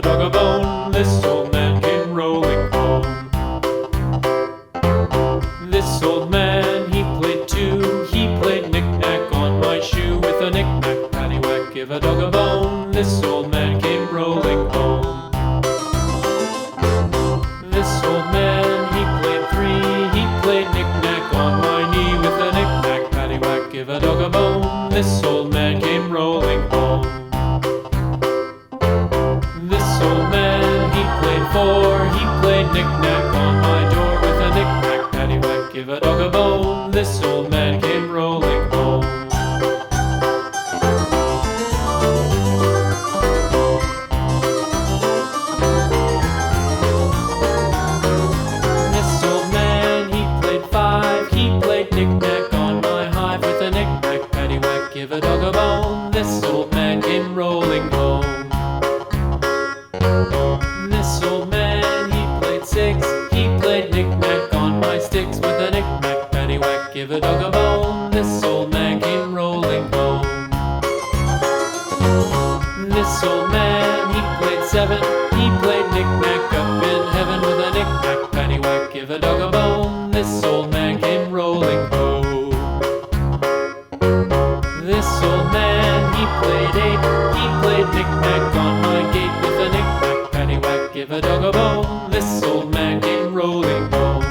dog a bone. This old man came rolling home. This old man, he played too. He played knick-knack on my shoe. With a knick-knack, paddywhack, give a dog a bone. This old man came rolling home. This old man, he played three. He played knick-knack on my knee. With a knick-knack, paddywhack, give a dog a bone. This old man came rolling home. This old man, he played four. He played knick-knack on my door. With a knick-knack, paddywhack, give a dog a bone. This old man came rolling home. This old man, he played five. He played knick-knack on my hive. With a knick-knack, paddywhack, give a dog a bone. This old man came rolling home. This old man, he played six. He played knick-knack on my sticks. With a knick-knack, paddywhack, give a dog a bone. This old man came rolling home. This old man, he played seven. He played knick-knack up in heaven. With a knick-knack, paddywhack, give a dog a bone. This old man came rolling home. This old man, he played eight. He played knick-knack on my gate. With a knick-knack, paddywhack, give a dog a bone. This old man came rolling home.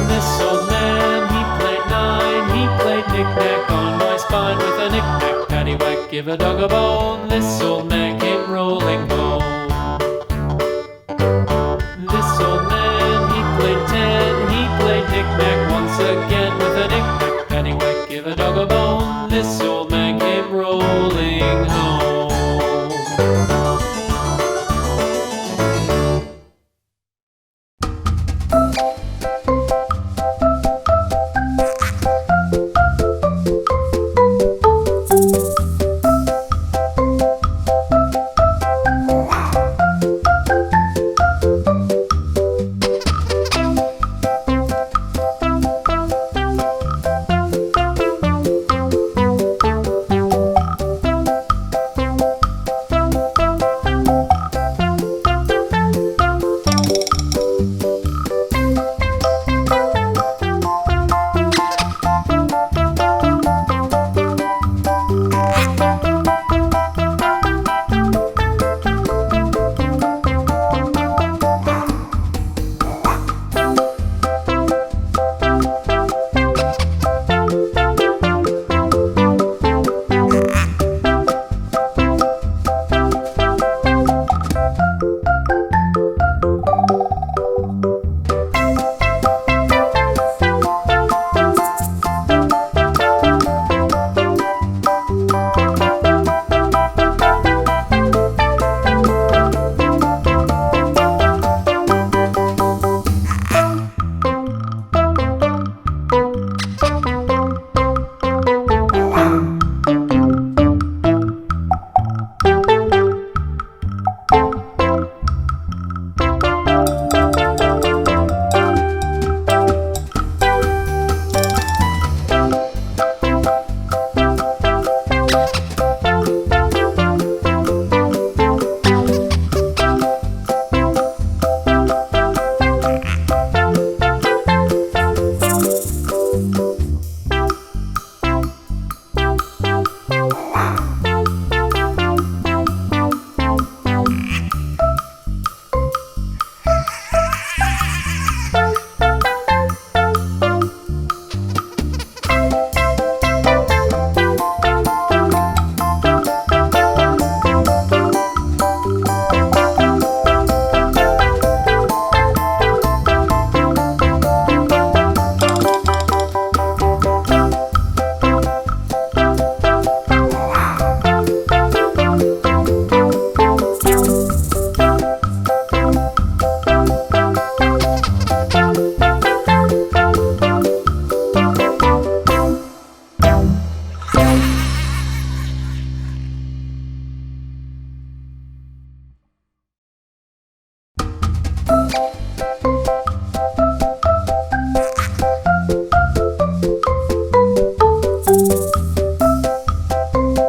This old man, he played nine. He played knick-knack on my spine. With a knick-knack, paddywhack, give a dog a bone. This old man came rolling home. This old man, he played ten. He played knick-knack once again. With a knick-knack, paddywhack, give a dog a bone. This old